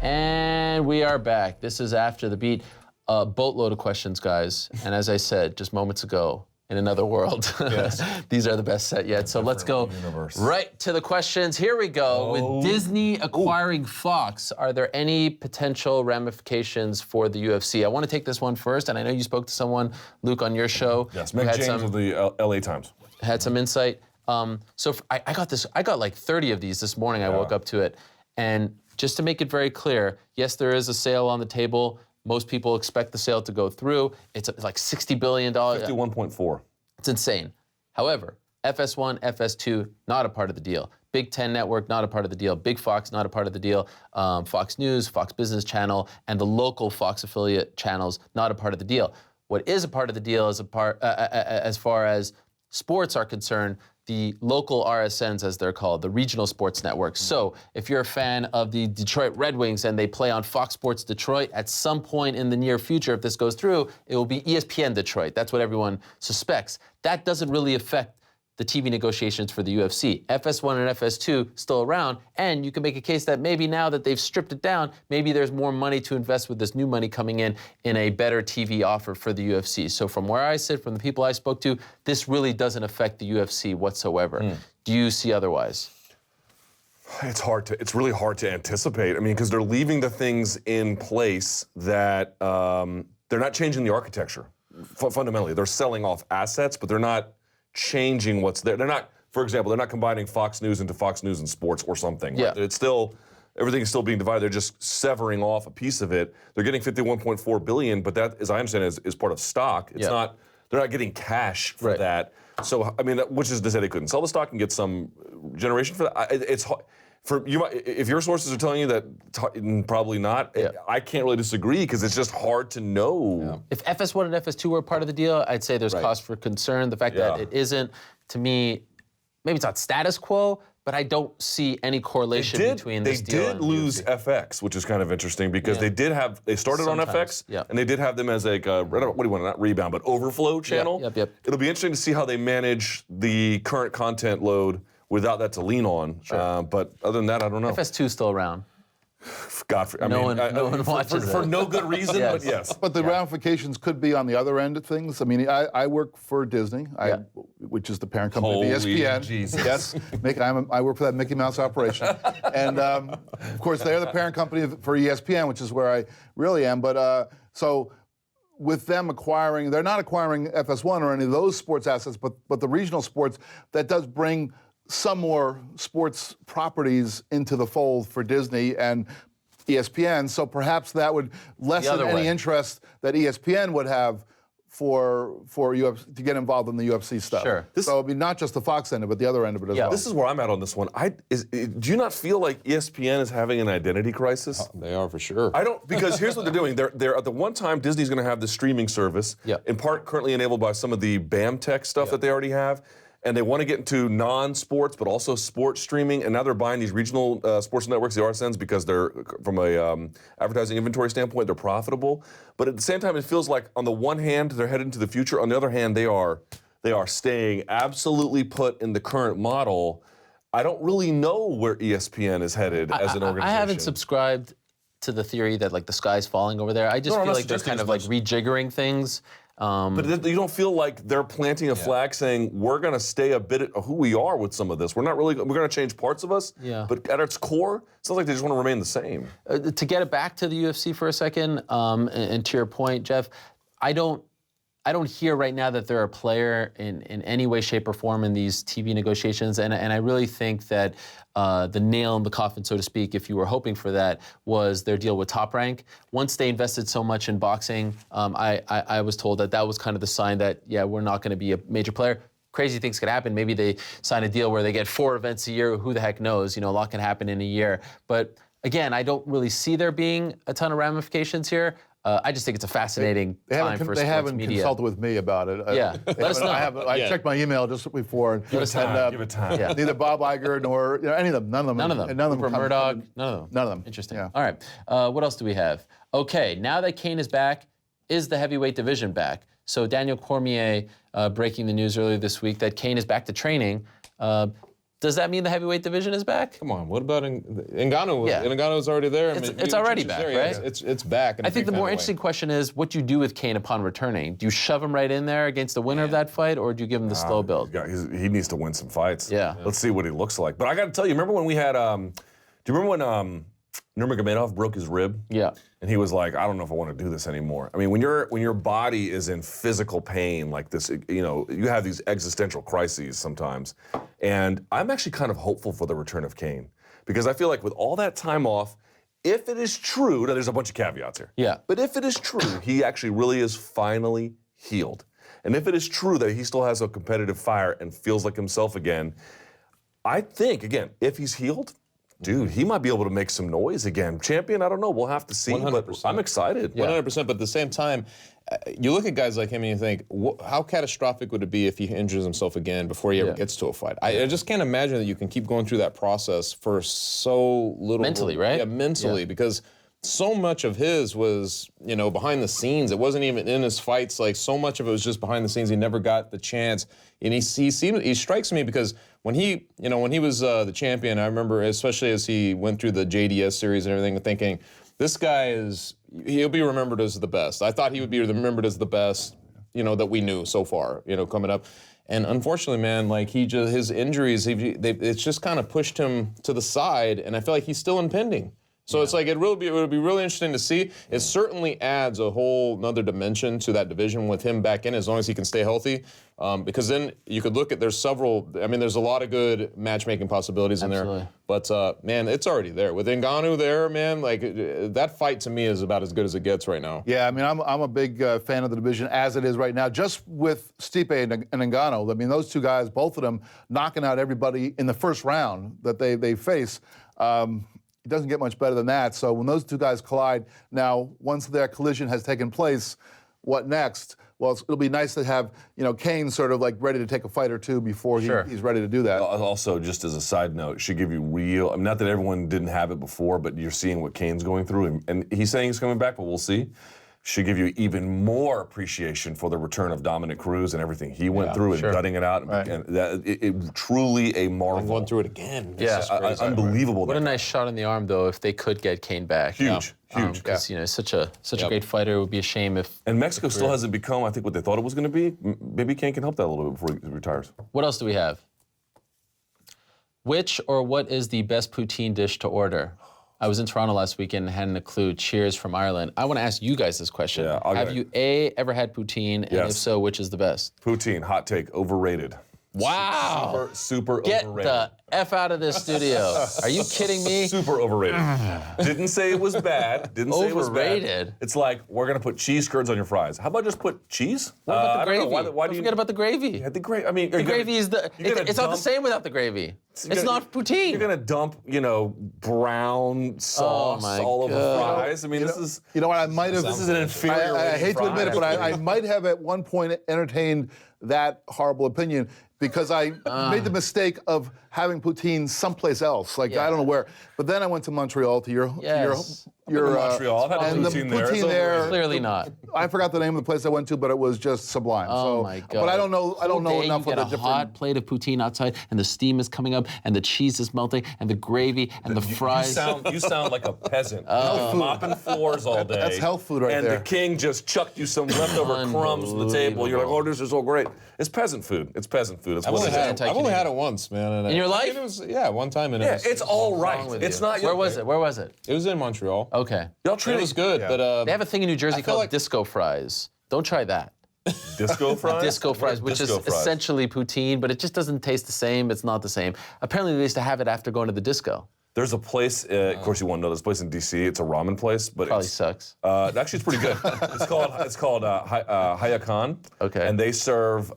And we are back. This is After the Beat. A boatload of questions, guys. And as I said just moments ago, in another world, yes. These are the best set yet. So let's go right to the questions. Here we go. With Disney acquiring Fox, are there any potential ramifications for the UFC? I want to take this one first, and I know you spoke to someone, Luke, on your show. Yes, Mick James of the LA Times. Had some insight. I got like 30 of these this morning. I woke up to it. And just to make it very clear, yes, there is a sale on the table. Most people expect the sale to go through. It's like $60 billion. 51.4. It's insane. However, FS1, FS2, not a part of the deal. Big Ten Network, not a part of the deal. Big Fox, not a part of the deal. Fox News, Fox Business Channel, and the local Fox affiliate channels, not a part of the deal. What is a part of the deal is as far as sports are concerned, the local RSNs, as they're called, the regional sports networks. So if you're a fan of the Detroit Red Wings and they play on Fox Sports Detroit, at some point in the near future, if this goes through, it will be ESPN Detroit. That's what everyone suspects. That doesn't really affect the TV negotiations for the UFC. FS1 and FS2 still around, and you can make a case that maybe now that they've stripped it down, maybe there's more money to invest with this new money coming in a better TV offer for the UFC. So from where I sit, from the people I spoke to, this really doesn't affect the UFC whatsoever. Do you see otherwise? It's really hard to anticipate. I mean, because they're leaving the things in place that they're not changing the architecture. Fundamentally, they're selling off assets, but they're not changing what's there. They're not, for example, they're not combining Fox News into Fox News and Sports or something. Yeah. Right? It's still, everything is still being divided. They're just severing off a piece of it. They're getting $51.4 billion, but that, as I understand it, is part of stock. It's not, they're not getting cash for that. So, I mean, which is to say they couldn't sell the stock and get some generation for that. It's hard. For you, if your sources are telling you that probably not, I can't really disagree because it's just hard to know. If FS1 and FS2 were part of the deal, I'd say there's cause for concern. The fact that it isn't, to me, maybe it's not status quo, but I don't see any correlation between this deal and They did lose FX, which is kind of interesting because they started on FX, and they did have them as like a, what do you want, not rebound, but overflow channel. It'll be interesting to see how they manage the current content load without that to lean on. But other than that, I don't know. FS2 is still around. No one watches for no good reason, but yes. But the ramifications could be on the other end of things. I mean, I work for Disney, which is the parent company of ESPN. Jesus. Yes, I work for that Mickey Mouse operation. And of course, they're the parent company for ESPN, which is where I really am. But so with them acquiring, they're not acquiring FS1 or any of those sports assets, but the regional sports, that does bring some more sports properties into the fold for Disney and ESPN, so perhaps that would lessen any interest that ESPN would have for UFC, to get involved in the UFC stuff. So it'd be not just the Fox end of it, but the other end of it as well. This is where I'm at on this one. Do you not feel like ESPN is having an identity crisis? They are for sure. I don't, because here's what they're doing. They're at the one time Disney's going to have the streaming service, in part currently enabled by some of the BAM tech stuff that they already have. And they want to get into non-sports, but also sports streaming. And now they're buying these regional sports networks, the RSNs, because they're, from a advertising inventory standpoint, they're profitable. But at the same time, it feels like on the one hand, they're headed into the future. On the other hand, they are staying absolutely put in the current model. I don't really know where ESPN is headed as an organization. I haven't subscribed to the theory that like the sky's falling over there. I just feel like they're kind of like rejiggering things. But you don't feel like they're planting a flag saying, we're going to stay a bit of who we are with some of this. We're going to change parts of us, but at its core, it sounds like they just want to remain the same. To get it back to the UFC for a second, and to your point, Jeff, I don't hear right now that they're a player in any way, shape, or form in these TV negotiations, and I really think that the nail in the coffin, so to speak, if you were hoping for that, was their deal with Top Rank. Once they invested so much in boxing, I was told that was kind of the sign that, we're not going to be a major player. Crazy things could happen. Maybe they sign a deal where they get 4 events a year. Who the heck knows? You know, a lot can happen in a year. But again, I don't really see there being a ton of ramifications here. I just think it's a fascinating time for sports media. They haven't consulted with me about it. Let us know. I checked my email just before. Give it time. Give it time. Neither Bob Iger nor any of them. None of them. None of them. Murdoch. None of them. None of them. Interesting. Yeah. All right. What else do we have? Okay. Now that Cain is back, is the heavyweight division back? So Daniel Cormier breaking the news earlier this week that Cain is back to training. Does that mean the heavyweight division is back? Come on, what about Ngannou? Yeah. Ngannou's already there. It's already back, right? Yeah, it's back. I think the more interesting question is what you do with Cain upon returning. Do you shove him right in there against the winner of that fight, or do you give him the slow build? He needs to win some fights. Yeah. Let's see what he looks like. But I got to tell you, remember when we had, do you remember when Nurmagomedov broke his rib? Yeah. And he was like, I don't know if I want to do this anymore. I mean, when your body is in physical pain like this, you know, you have these existential crises sometimes. And I'm actually kind of hopeful for the return of Cain because I feel like with all that time off, if it is true, now there's a bunch of caveats here. Yeah. But if it is true, he actually really is finally healed. And if it is true that he still has a competitive fire and feels like himself again, I think, again, if he's healed, dude, he might be able to make some noise again. Champion, I don't know. We'll have to see. 100%. But I'm excited. 100%. But at the same time, you look at guys like him and you think, how catastrophic would it be if he injures himself again before he ever gets to a fight? I just can't imagine that you can keep going through that process for so little. Mentally, right? Yeah, mentally, because so much of his was, you know, behind the scenes. It wasn't even in his fights. Like, so much of it was just behind the scenes. He never got the chance. And he strikes me because when he was the champion, I remember, especially as he went through the JDS series and everything, thinking, this guy he'll be remembered as the best. I thought he would be remembered as the best, you know, that we knew so far, you know, coming up. And unfortunately, man, like his injuries, it's just kind of pushed him to the side, and I feel like he's still impending. So it's like it would be really interesting to see. It certainly adds a whole nother dimension to that division with him back in, as long as he can stay healthy. Because then you could look at, there's a lot of good matchmaking possibilities in there. But man, it's already there. With Ngannou there, man, like that fight to me is about as good as it gets right now. Yeah, I mean, I'm a big fan of the division as it is right now. Just with Stipe and Ngannou, I mean, those two guys, both of them knocking out everybody in the first round that they face. It doesn't get much better than that. So when those two guys collide, now once their collision has taken place, what next? Well, it'll be nice to have, you know, Cain sort of like ready to take a fight or two before he's ready to do that. Also, just as a side note, should give you real, I mean, not that everyone didn't have it before, but you're seeing what Cain's going through, and he's saying he's coming back, but we'll see. Should give you even more appreciation for the return of Dominic Cruz and everything he went through and gutting it out. Right. And it truly a marvel. And going through it again. Yeah, unbelievable. What a nice shot in the arm, though, if they could get Cain back. Huge. Because you know, such a great fighter. It would be a shame if. And Mexico still hasn't become, I think, what they thought it was going to be. Maybe Cain can help that a little bit before he retires. What else do we have? Which or what is the best poutine dish to order? I was in Toronto last weekend and hadn't a clue. Cheers from Ireland. I want to ask you guys this question. Have you ever had poutine? And if so, which is the best? Poutine, hot take, overrated. Wow. Super Get overrated. Get the F out of this studio. Are you kidding me? Super overrated. Didn't say it was bad. Didn't say it was bad. Overrated? It's like, we're going to put cheese curds on your fries. How about just put cheese? What about the gravy? Why Don't forget about the gravy. Yeah, the gravy. I mean, the gravy is it's not the same without the gravy. It's not poutine. You're going to dump, you know, brown sauce all over fries. I mean, this is... You know what, I might have... This is an inferior I hate to admit it, but I might have at one point entertained that horrible opinion because I made the mistake of having poutine someplace else, like I don't know where. But then I went to Montreal to your Montreal. I've had and poutine the there. poutine there. Clearly not. I forgot the name of the place I went to, but it was just sublime. Oh my God! But I don't know. I don't know enough you of get the a different. hot plate of poutine outside, and the steam is coming up, and the cheese is melting, and the gravy, and the fries. You sound like a peasant. Health food. Mopping floors all day. That's health food right there. And the king just chucked you some leftover crumbs on the table. You're like, oh, this is so great. It's peasant food. It's peasant food. It's I've only had it once, man. In your life? It was, one time. And it's all right. It's not. Where was it? Where was it? It was in Montreal. Okay. Y'all treat it was good, but they have a thing in New Jersey called disco fries. Don't try that. Disco fries? Disco fries, which is essentially poutine, but it just doesn't taste the same. It's not the same. Apparently, they used to have it after going to the disco. There's a place, of course you want to know this place in D.C. It's a ramen place, but probably sucks. Actually, it's pretty good. It's called Hayakan. Okay. And they serve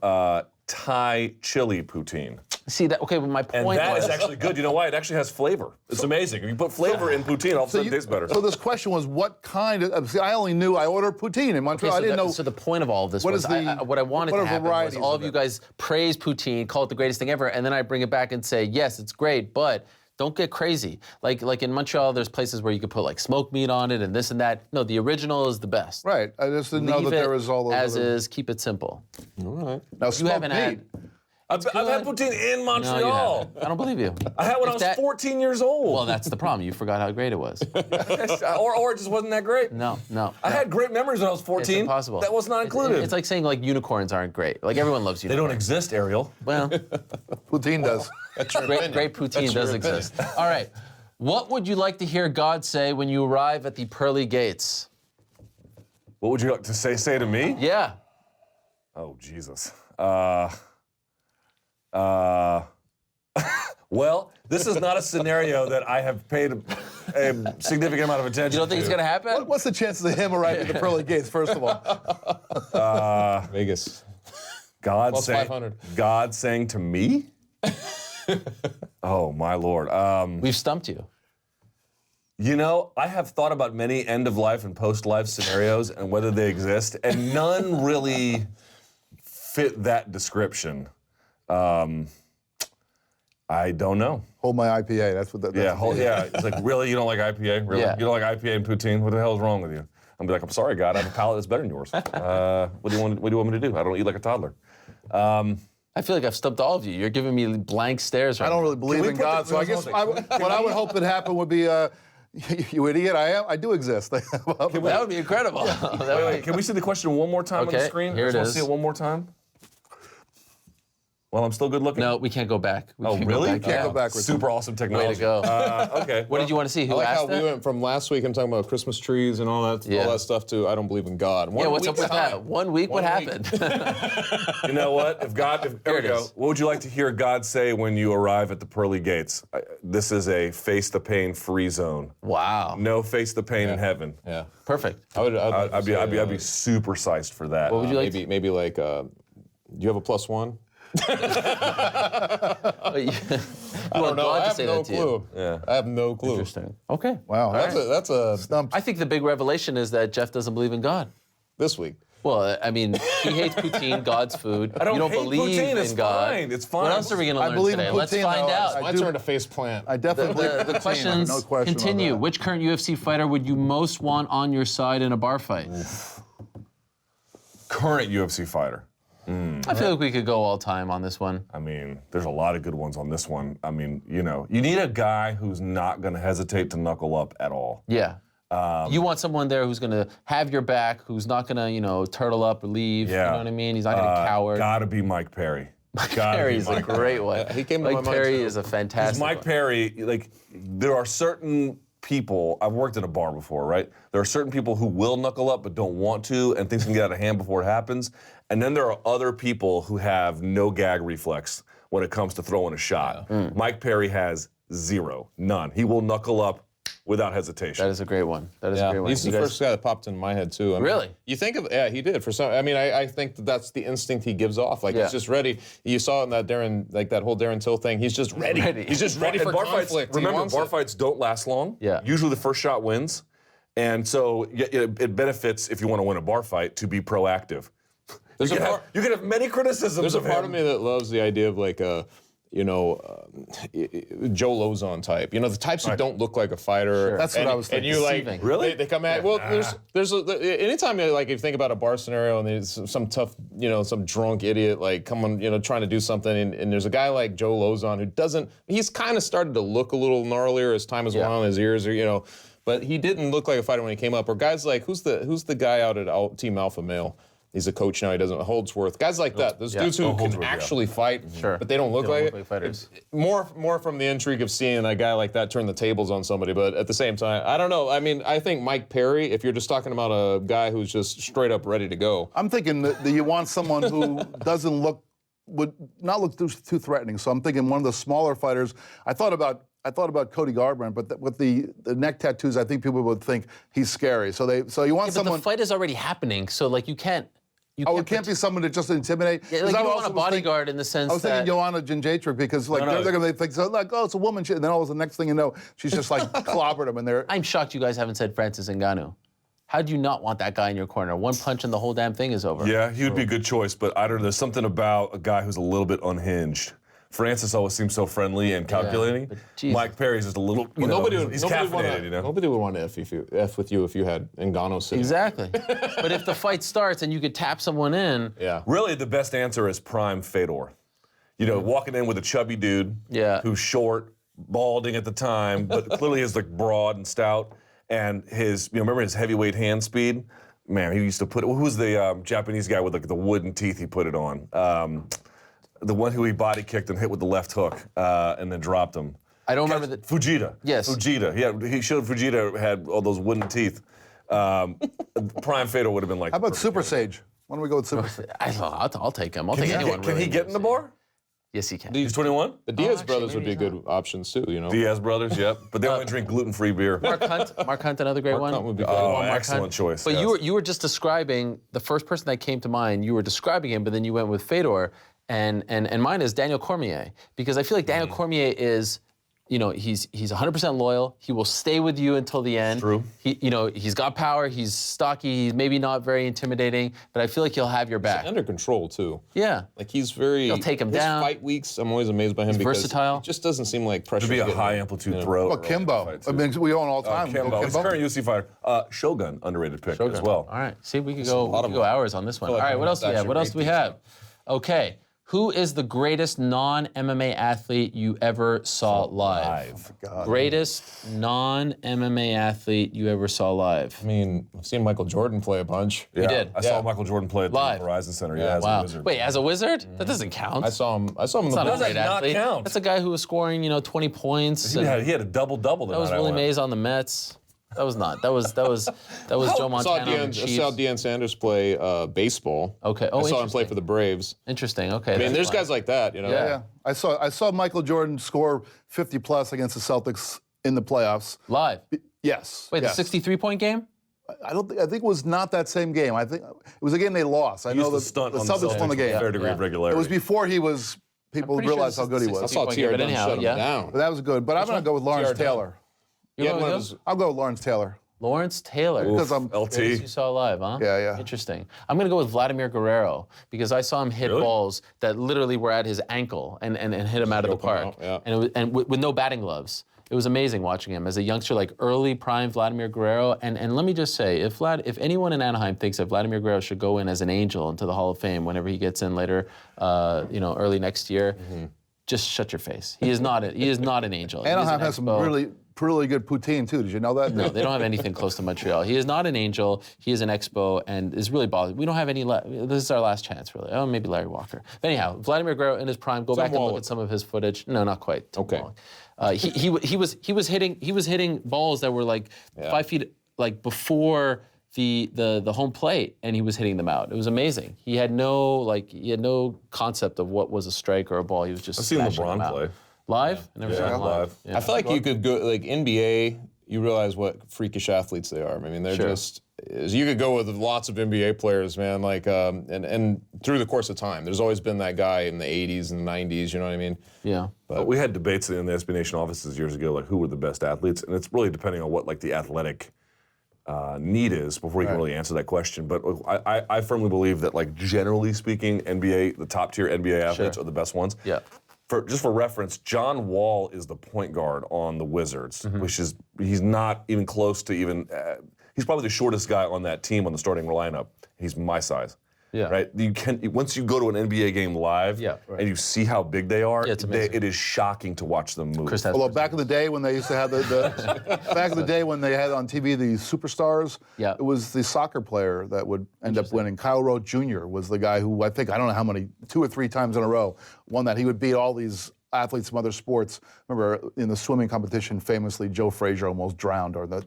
Thai chili poutine. See that? Okay, but my point and that was is actually good. You know why? It actually has flavor. It's amazing. If you put flavor in poutine, all of a sudden it tastes better. So this question was, what kind of? See, I only knew I ordered poutine in Montreal. Okay, so I didn't know. So the point of all of this what was, what I wanted to happen was all of you guys praise poutine, call it the greatest thing ever, and then I bring it back and say, yes, it's great, but don't get crazy. Like in Montreal, there's places where you could put like smoked meat on it and this and that. No, the original is the best. Right. I just didn't know that there was all those. As is, keep it simple. All right. Now, you haven't had. I've had poutine in No, Montreal. you haven't. I don't believe you. I had when I was 14 years old. Well, that's the problem. You forgot how great it was. or it just wasn't that great. No. I had great memories when I was 14. It's impossible. That was not included. It's like saying like unicorns aren't great. Like everyone loves they unicorns. don't exist, Ariel. Well, Poutine does. great poutine does exist. All right. What would you like to hear God say when you arrive at the pearly gates? What would you like to say to me? Yeah. Oh, Jesus. Well, this is not a scenario that I have paid a significant amount of attention to. You don't think it's going to happen? What's the chances of him arriving at the pearly gates, first of all? Vegas. God Plus 500. God saying to me? Oh, my Lord. We've stumped you. You know, I have thought about many end-of-life and post-life scenarios and whether they exist, and none really fit that description. I don't know. Hold my IPA. That's what that. Yeah. It's like, really? You don't like IPA? Really? Yeah. You don't like IPA and poutine? What the hell is wrong with you? I'm gonna be like, I'm sorry, God. I have a palate that's better than yours. What do you want me to do? I don't eat like a toddler. I feel like I've stumped all of you. You're giving me blank stares right I don't really believe in God, so I guess what I would hope would happen would be, you idiot, I do exist. That would be incredible. Wait, can we see the question one more time on the Okay, screen? here I it just want is. to see it one more time. Well, I'm still good looking. No, we can't go back. We Oh, can't really? Go back. Can't Yeah. go backwards. Super awesome technology. Way to go. Okay. What did you want to see? I Who like how asked we that? went from last week, I'm talking about Christmas trees and all that stuff, to I don't believe in God. Yeah, what's up with that? 1 week, what One week. happened? You know what? There we go. is. What would you like to hear God say when you arrive at the pearly gates? This is a face the pain free zone. Wow. No face the pain in heaven. Yeah. Perfect. I'd be super sized for that. What would you like maybe like, do you have a +1? I don't know. I have no to you. clue. Yeah. I have no clue. Interesting. Okay. Wow, That's a stumped. I think the big revelation is that Jeff doesn't believe in God. this week. Well, I mean, he hates poutine, God's food. I don't you don't hate believe poutine. in It's God. fine. It's fine. What else are we going to I learn believe in today? Let's poutine, find though. out. I My do- turn to face plant. I definitely believe The questions no question about continue. that. Which current UFC fighter would you most want on your side in a bar fight? Current UFC fighter. I feel like we could go all time on this one. I mean, there's a lot of good ones on this one. I mean, you know, you need a guy who's not going to hesitate to knuckle up at all. Yeah. You want someone there who's going to have your back, who's not going to, turtle up or leave. Yeah. You know what I mean? He's not going to cower. Gotta be Mike Perry. Perry's a great one. He came to my Mike mind, Perry too. is a fantastic Mike one. Perry, like, there are certain people, I've worked at a bar before, right? There are certain people who will knuckle up but don't want to, and things can get out of hand before it happens. And then there are other people who have no gag reflex when it comes to throwing a shot. Mike Perry has zero, none. He will knuckle up without hesitation. That is a great one. That is a Yeah, great one. he's the You guys- first guy that popped in my head too. I mean, Really? You think of he did for some. I mean, I think that's the instinct he gives off. Like Yeah. he's just ready. You saw it in that that whole Darren Till thing. He's just ready. He's just ready And for bar conflict. fights, He remember, wants bar it. fights don't last long. Yeah. Usually the first shot wins. And so it benefits, if you want to win a bar fight, to be proactive. There's You a can, part- have, you can have many criticisms There's a of part him. of me that loves the idea of like a, Joe Lozon type. The types who don't look like a fighter. Sure. That's what I was And thinking. you like, Deceiving. Really? They come at, well, anytime if you think about a bar scenario and there's some tough, some drunk idiot like coming, trying to do something, and there's a guy like Joe Lozon who he's kind of started to look a little gnarlier as time has gone on. His ears are, but he didn't look like a fighter when he came up. Or guys like, who's the guy out at Team Alpha Male? He's a coach now. He doesn't. Holdsworth. Guys like that. Those dudes who can actually fight, Sure. but they don't look like it. fighters. More from the intrigue of seeing a guy like that turn the tables on somebody. But at the same time, I don't know. I mean, I think Mike Perry, if you're just talking about a guy who's just straight up ready to go. I'm thinking that you want someone who would not look too threatening. So I'm thinking one of the smaller fighters. I thought about Cody Garbrandt, but with the neck tattoos, I think people would think he's scary. So you want But someone. the fight is already happening, so like you can't. It can't be someone to just intimidate. Yeah, 'Cause like I you don't also want a was bodyguard in the sense I was thinking that. Joanna Jędrzejczyk because they're going to think so like, oh, it's a woman, and then all of the next thing you know, she's just like clobbered him, and they're. I'm shocked you guys haven't said Francis Ngannou. How do you not want that guy in your corner? One punch and the whole damn thing is over. Yeah, he would be a good choice, but I don't know. There's something about a guy who's a little bit unhinged. Francis always seems so friendly and calculating. but Jesus. Mike Perry's just a little, he's caffeinated, Nobody would want to F with you if you had Ngannou sitting. Exactly. But if the fight starts and you could tap someone in. Yeah. Really, the best answer is Prime Fedor. You know, walking in with a chubby dude who's short, balding at the time, but clearly is like broad and stout. And his, remember his heavyweight hand speed? Man, he used to put it, who was the Japanese guy with like the wooden teeth he put it on? The one who he body kicked and hit with the left hook and then dropped him. I don't remember the... Fujita. Yes. Fujita. He showed Fujita had all those wooden teeth. Prime Fedor would have been like... How about Super Sage? Why don't we go with Super Sage? I'll take him. I'll take anyone. Can he get in the bar? Yes, he can. He's 21? The Diaz brothers would be good options too, you know. Diaz brothers, yep. But they only drink gluten-free beer. Mark Hunt, another great one. Hunt would be good. Oh, Mark excellent Hunt. choice. But yes. you were just describing the first person that came to mind. You were describing him, but then you went with Fedor, and mine is Daniel Cormier, because I feel like Daniel Cormier is, he's 100% loyal. He will stay with you until the end. True. He's got power. He's stocky. He's maybe not very intimidating, but I feel like he'll have your back. He's under control too. Yeah. Like he's very. He'll take him his down. Fight weeks, I'm always amazed by him because versatile. it just doesn't seem like pressure. To be to a get high him, amplitude throw. Well, Kimbo. I mean, we own all the time. Kimbo. He's a current UFC fighter. Shogun, underrated pick as well. All right. See, we could go hours on this one. feel like All right. I'm What else do we have? What else do we have? Okay. Who is the greatest non-MMA athlete you ever saw live? Oh, God. Greatest non-MMA athlete you ever saw live. I mean, I've seen Michael Jordan play a bunch. Yeah, did. I saw Michael Jordan play at the Live. Horizon Center. Yeah, as a Wow. wizard. Wait, as a wizard? That doesn't count. I saw him. I saw him in the That's not a How does great that not athlete. count? That's a guy who was scoring, 20 points. He had a double-double. That was Willie Mays on the Mets. That was not. That was Joe I Montana on the I Chiefs. saw Deion Sanders play baseball. Okay. Oh, I saw him play interesting. for the Braves. Interesting. Okay. I mean, there's guys like that, Yeah. Yeah, I saw Michael Jordan score 50 plus against the Celtics in the playoffs. Live. Yes. Wait, yes. the 63-point game? I think it was not that same game. I think it was a game they lost. I He know used the to stunt on Celtics won the with a game. fair degree of It regularity. was before people pretty sure realized how this good is he I was. saw 60-point TR game, but Dunn anyhow, shut him yeah. down. But that was good. But I'm going to go with Lawrence TR Dunn. Taylor. You're going with who? I'll go with Lawrence Taylor. Lawrence Taylor. Because I'm Greatest LT. you saw live, huh? Yeah. Interesting. I'm going to go with Vladimir Guerrero because I saw him hit Really? balls that literally were at his ankle and hit him out of the Choke him park. out, yeah. And with no batting gloves. It was amazing watching him as a youngster, like early prime Vladimir Guerrero. And let me just say, if anyone in Anaheim thinks that Vladimir Guerrero should go in as an angel into the Hall of Fame whenever he gets in later, early next year, just shut your face. He is not an angel. He is Anaheim an has some expo. really good poutine too. Did you know that? No, they don't have anything close to Montreal. He is not an angel. He is an expo and is really bothered. We don't have any this is our last chance, really. Oh, maybe Larry Walker. But anyhow, Vladimir Guerrero in his prime. Go back and look at some of his footage. No, not quite. Tim Okay. Wallach. He was hitting balls that were like 5 feet before the home plate, and he was hitting them out. It was amazing. He had no concept of what was a strike or a ball. He was just I've seen smashing them LeBron out. play. Live? I never saw him live. Yeah. I feel like you could go like NBA. You realize what freakish athletes they are. I mean, they're just. You could go with lots of NBA players, man. Like, and through the course of time, there's always been that guy in the '80s and the '90s. You know what I mean? Yeah. But we had debates in the SB Nation offices years ago, like who were the best athletes, and it's really depending on what the athletic need is before you can really answer that question. But I firmly believe that generally speaking, the top tier NBA athletes are the best ones. Yeah. Just for reference, John Wall is the point guard on the Wizards, which is he's not even close to even. He's probably the shortest guy on that team on the starting lineup. He's my size. Yeah. Right. Once you go to an NBA game live, and you see how big they are, it's amazing. it is shocking to watch them move. Although back in the day when they used to have back in the day when they had on TV the superstars, it was the soccer player that would end up winning. Kyle Rote Jr. was the guy who I don't know how many, 2 or 3 times in a row, won that. He would beat all these athletes from other sports. Remember in the swimming competition, famously Joe Frazier almost drowned during the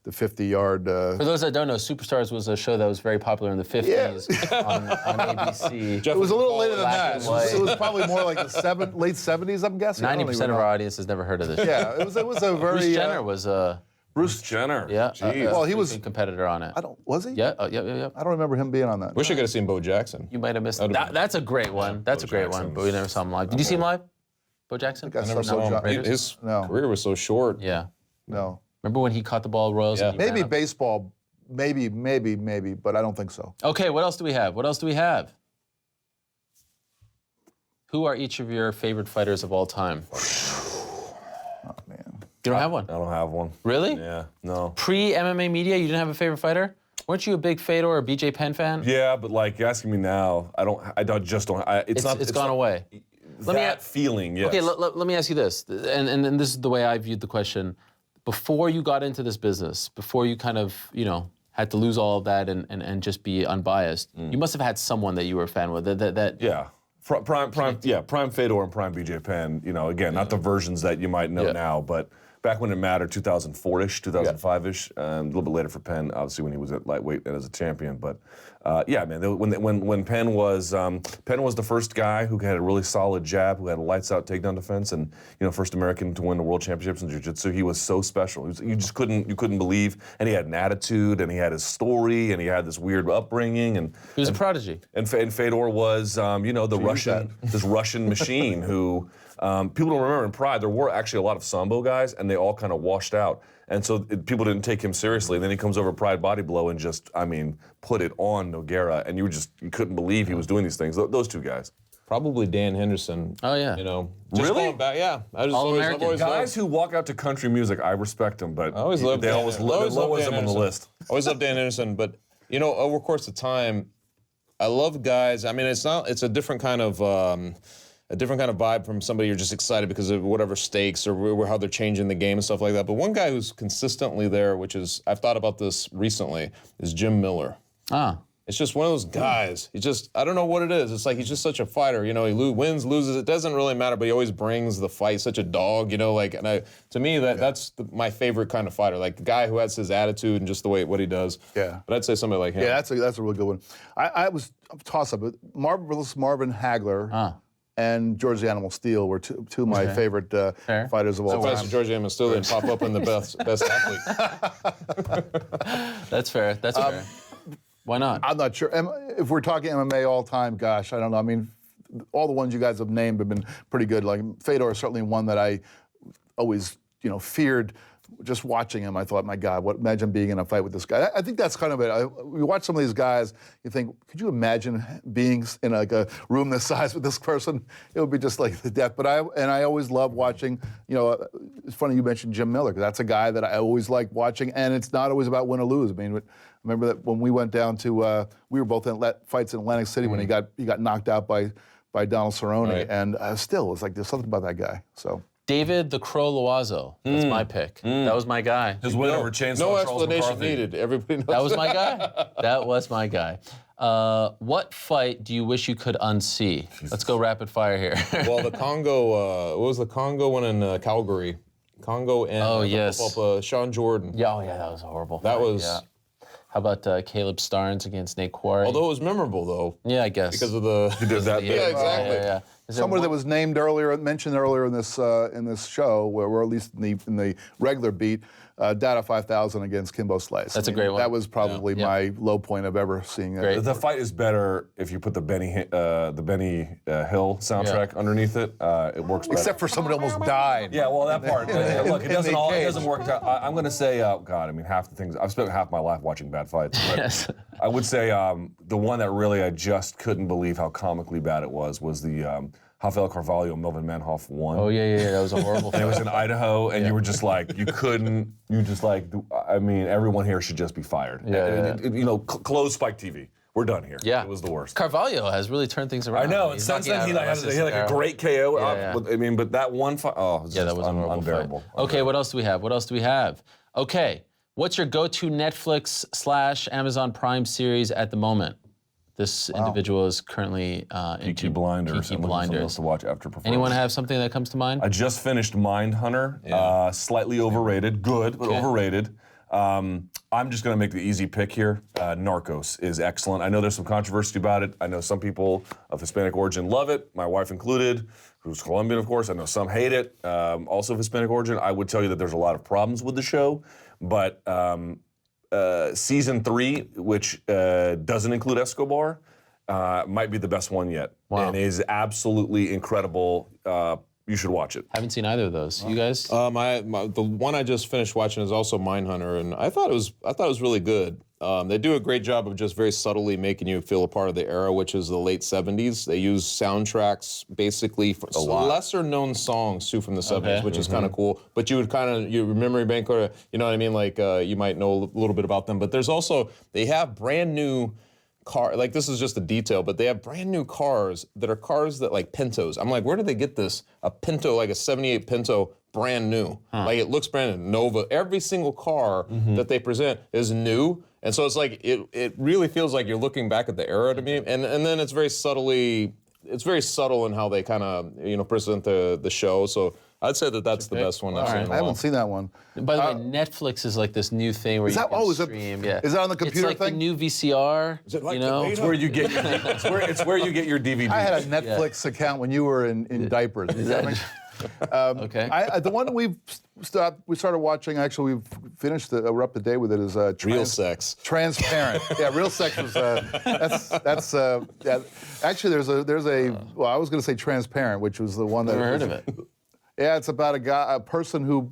50-yard. For those that don't know, Superstars was a show that was very popular in the 50s on ABC. It was a little later than that. Black and It was probably more like the late 70s, I'm guessing. 90% of our audience has never heard of this show. Yeah, it was a very. Bruce Jenner was a Bruce Jenner. Well, he was a competitor on it. Was he? Yeah. I don't remember him being on that. Wish I could have seen Bo Jackson. You might have missed that. That's a great one. That's a great one, but we never saw him live. Did you see him live? Bo Jackson? I never saw him. His career was so short. Yeah. No. Remember when he caught the ball, Royals? Yeah. And he ran Maybe up? baseball. Maybe, but I don't think so. Okay, what else do we have? Who are each of your favorite fighters of all time? Oh, man. You don't have one? I don't have one. Really? Yeah. No. Pre-MMA media, you didn't have a favorite fighter? Weren't you a big Fedor or BJ Penn fan? Yeah, but you're asking me now. You're asking me now. It's gone away. that feeling, yes. Okay, let me ask you this, and this is the way I viewed the question. Before you got into this business, before you kind of, had to lose all of that and just be unbiased, you must have had someone that you were a fan with. Yeah. Prime Fedor and Prime BJ Penn, again, not the versions that you might know now, but back when it mattered, 2004-ish, 2005-ish, a little bit later for Penn, obviously when he was at lightweight and as a champion. But man, when Penn was the first guy who had a really solid jab, who had a lights-out takedown defense, and first American to win the world championships in jiu-jitsu, he was so special. You couldn't believe, and he had an attitude, and he had his story, and he had this weird upbringing, and he was a prodigy. And Fedor was, this Russian machine who. People don't remember in Pride, there were actually a lot of Sambo guys, and they all kind of washed out. And so people didn't take him seriously. And then he comes over Pride Body Blow and just, put it on Nogueira. And you couldn't believe he was doing these things. Those two guys. Probably Dan Henderson. Oh, yeah. Just going back, yeah. All-American. Guys who walk out to country music, I respect them, but I always loved they Dan. always low him on the list. I always loved Dan Henderson, but, over the course of time, I love guys. It's a different kind of... a different kind of vibe from somebody you're just excited because of whatever stakes or how they're changing the game and stuff like that. But one guy who's consistently there, which is, I've thought about this recently, is Jim Miller. It's just one of those guys. I don't know what it is. It's like he's just such a fighter. He wins, loses. It doesn't really matter, but he always brings the fight. Such a dog, to me, that's my favorite kind of fighter. Like the guy who has his attitude and just what he does. Yeah. But I'd say somebody like him. Yeah, that's a really good one. I was toss-up. Marvin Hagler. And George the Animal Steel were two of my favorite fighters of all time. Surprised George the Animal Steel didn't pop up in the best athlete. That's fair. That's fair. Why not? I'm not sure. If we're talking MMA all time, gosh, I don't know. All the ones you guys have named have been pretty good. Like Fedor is certainly one that I always, feared. Just watching him, I thought, my God, imagine being in a fight with this guy. I think that's kind of it. You watch some of these guys, you think, could you imagine being in a room this size with this person? It would be just like the death. But I always love watching, it's funny you mentioned Jim Miller, because that's a guy that I always like watching, and it's not always about win or lose. Remember that when we went down to, we were both in fights in Atlantic City when he got knocked out by Donald Cerrone, and still, it's like there's something about that guy, so. David the Crow Loazo. That's my pick. That was my guy. His win over Chainsaw No Charles explanation McCarthy. needed. Everybody knows That was my guy. That was my guy. What fight do you wish you could unsee? Let's go rapid fire here. Well, the Congo, what was the Congo one in Calgary? Congo and Sean Jordan. Yeah, that was horrible. That was... Yeah. How about Caleb Starnes against Nate Quarry? Although it was memorable, though. Yeah, I guess. Because of the... He did that bit. Yeah, exactly. Yeah. Somebody that was mentioned earlier in this show, or at least in the regular beat, Data 5000 against Kimbo Slice. That's a great one. That was probably my low point of ever seeing it. Great. The fight is better if you put the Benny Hill soundtrack underneath it. It works better. Except for somebody almost died. Yeah, well, that part. Look, it doesn't work out. I'm going to say, half the things. I've spent half my life watching bad fights. But Yes. I would say the one that really I just couldn't believe how comically bad it was the Rafael Carvalho Melvin Manhoff won. Oh, yeah. That was a horrible fight. And it was in Idaho, and you were just like, everyone here should just be fired. Close Spike TV. We're done here. Yeah. It was the worst. Carvalho has really turned things around. I know, and since then he had like a great KO. But that one fight, that was a horrible unbearable. Fight. Okay, what else do we have? Okay, what's your go-to Netflix / Amazon Prime series at the moment? This individual is currently Peaky Blinders. Peaky Blinders. To watch after performance. Anyone have something that comes to mind? I just finished Mindhunter. Slightly overrated. Good, but overrated. I'm just going to make the easy pick here. Narcos is excellent. I know there's some controversy about it. I know some people of Hispanic origin love it, my wife included, who's Colombian, of course. I know some hate it, also of Hispanic origin. I would tell you that there's a lot of problems with the show, but season 3, which doesn't include Escobar, might be the best one yet. Wow. And is absolutely incredible. You should watch it. Haven't seen either of those. You guys? The one I just finished watching is also Mindhunter, and I thought it was really good. They do a great job of just very subtly making you feel a part of the era, which is the late 70s. They use soundtracks basically for lesser known songs too from the 70s, which is kind of cool. But you would your memory bank, you know what I mean? Like you might know a little bit about them. But there's also, they have brand new car, like this is just a detail, but they have brand new cars that are cars that like Pintos. I'm like, where did they get this? A Pinto, like a 78 Pinto, brand new. Like it looks brand new. Nova. Every single car that they present is new. And so it's like, it really feels like you're looking back at the era to me. And then it's very subtle in how they kind of, present the show. So I'd say that's the best one I've seen in a while. I haven't seen that one. By the way, Netflix is like this new thing where you can stream. Is that on the computer it's like thing? the new VCR. Is it like It's where you get your, it's where you get your DVDs. I had a Netflix account when you were in diapers. Okay. The one we started watching. Actually, we've finished. We're up to date with it. Is Real Sex. Transparent. Yeah, Real Sex was. That's. Actually, there's a. Well, I was going to say Transparent, which was the one that. Never heard of it. Yeah, it's about a person who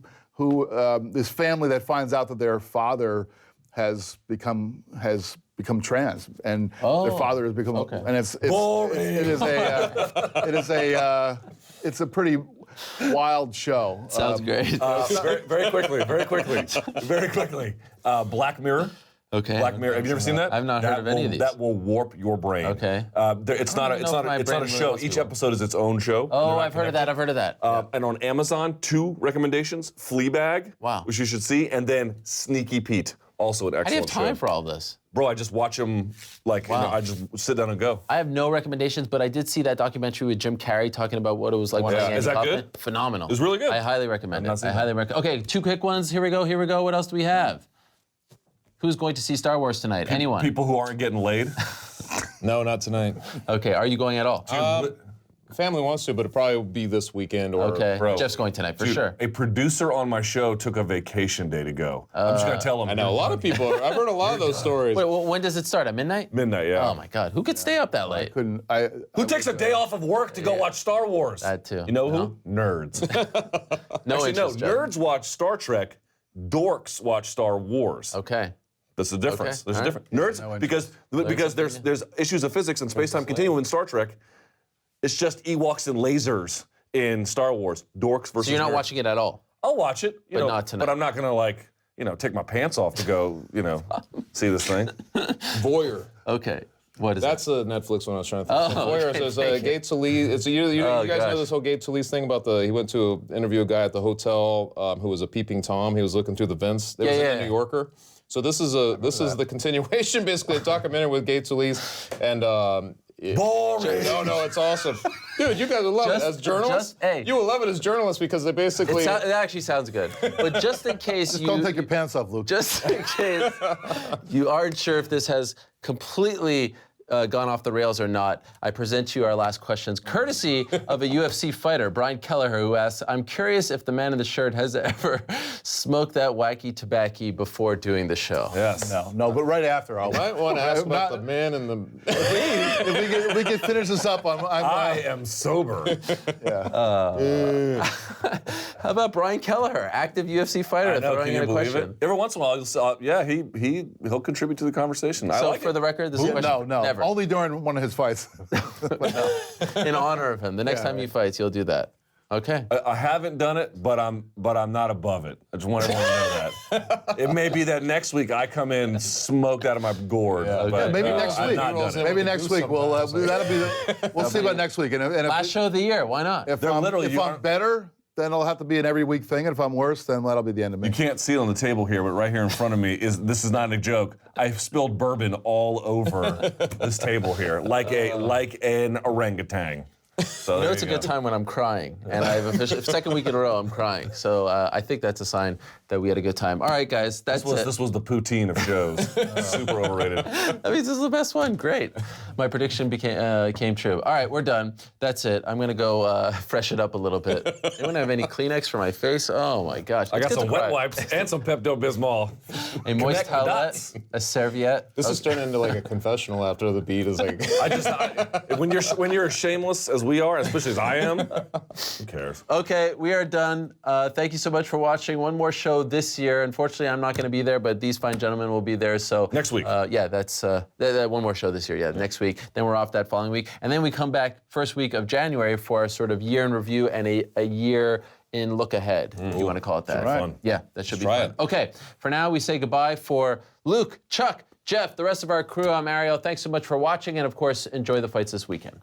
this family that finds out that their father has become trans, and their father has become, and it's a pretty wild show. Sounds great. Very quickly. Black Mirror. Okay. Black Mirror. Have you never seen that? I've not heard of any of these. That will warp your brain. Okay. It's not a show. Each episode is its own show. Oh, I've heard of that. And on Amazon, 2 recommendations: Fleabag, which you should see, and then Sneaky Pete, also an excellent show. How do you have time for all this? Bro, I just watch them I just sit down and go. I have no recommendations, but I did see that documentary with Jim Carrey talking about what it was like playing Andy Is that Kaufman. good? Phenomenal. It was really good. I highly recommend it. Okay, 2 quick ones. Here we go. What else do we have? Who's going to see Star Wars tonight? Anyone? People who aren't getting laid. No, not tonight. Okay, are you going at all? Family wants to, but it'll probably be this weekend. Okay, Bro, Jeff's going tonight for sure. A producer on my show took a vacation day to go. I'm just gonna tell him. I know a lot of people. I've heard a lot of those stories. Wait, well, when does it start? At midnight? Midnight, yeah. Oh my God, who could stay up that late? Who takes a day off of work to go watch Star Wars? That too. You know who? Nerds. No interest, Jeff. Nerds watch Star Trek. Dorks watch Star Wars. Okay. That's the difference. Okay. There's a difference. Nerds, because there's issues of physics and space-time continuum in Star Trek. It's just Ewoks and lasers in Star Wars. Dorks versus. So you're not nerds. watching it at all? I'll watch it, But not tonight. But I'm not gonna take my pants off to go, see this thing. Voyeur. Okay. What is That's a Netflix one I was trying to think. Oh, Voyeur. okay, So it's Gabe Solis. You guys know gosh. this whole Gabe Solis thing about he went to interview a guy at the hotel who was a peeping Tom. He was looking through the vents. There was a New Yorker. So this is the continuation, basically, a documentary with Gabe Solis and. Boring. No, it's awesome. Dude, you guys will love it as journalists. You will love it as journalists because they basically... It actually sounds good. But just in case don't take your pants off, Luke. Just in case you aren't sure if this has completely gone off the rails or not, I present to you our last questions, courtesy of a UFC fighter, Brian Kelleher, who asks, I'm curious if the man in the shirt has ever smoked that wacky tobacco before doing the show. Yes. No, but right after. I might want to ask about the man in the... if we can finish this up, I am sober. How about Brian Kelleher, active UFC fighter, throwing in a question? Every once in a while, he'll contribute to the conversation. So for the record, this is a question. No. Never. Only during one of his fights. In honor of him. The next time he fights, you'll do that. Okay. I haven't done it, but I'm not above it. I just want everyone to know that. It may be that next week I come in smoked out of my goard. But, maybe next week. Maybe next week we'll see about next week. And last show of the year. Why not? If I'm better, then it'll have to be an every week thing. And if I'm worse, then that'll be the end of me. You can't see it on the table here, but right here in front of me this is not a joke. I've spilled bourbon all over this table here, like an orangutan. So it's a good time when I'm crying, and I have a second week in a row I'm crying. So I think that's a sign that we had a good time. All right, guys, this was the Poutine of shows. Super overrated. That means this is the best one. Great. My prediction came true. All right, we're done. That's it. I'm gonna go freshen up a little bit. Anyone have any Kleenex for my face? Oh my gosh. I got some wet wipes and some Pepto-Bismol. A moist towelette, a serviette. This is turning into like a confessional after the beat is like. When you're as shameless as we are, especially as I am, who cares? Okay, we are done. Thank you so much for watching. One more show this year. Unfortunately, I'm not going to be there, but these fine gentlemen will be there. So next week. That's one more show this year. Yeah, next week. Then we're off that following week, and then we come back first week of January for a sort of year in review and a year in look ahead, if you want to call it that. Fun. Yeah, that should be fun. Okay, for now we say goodbye for Luke, Chuck, Jeff, the rest of our crew, I'm Mario. Thanks so much for watching, and of course, enjoy the fights this weekend.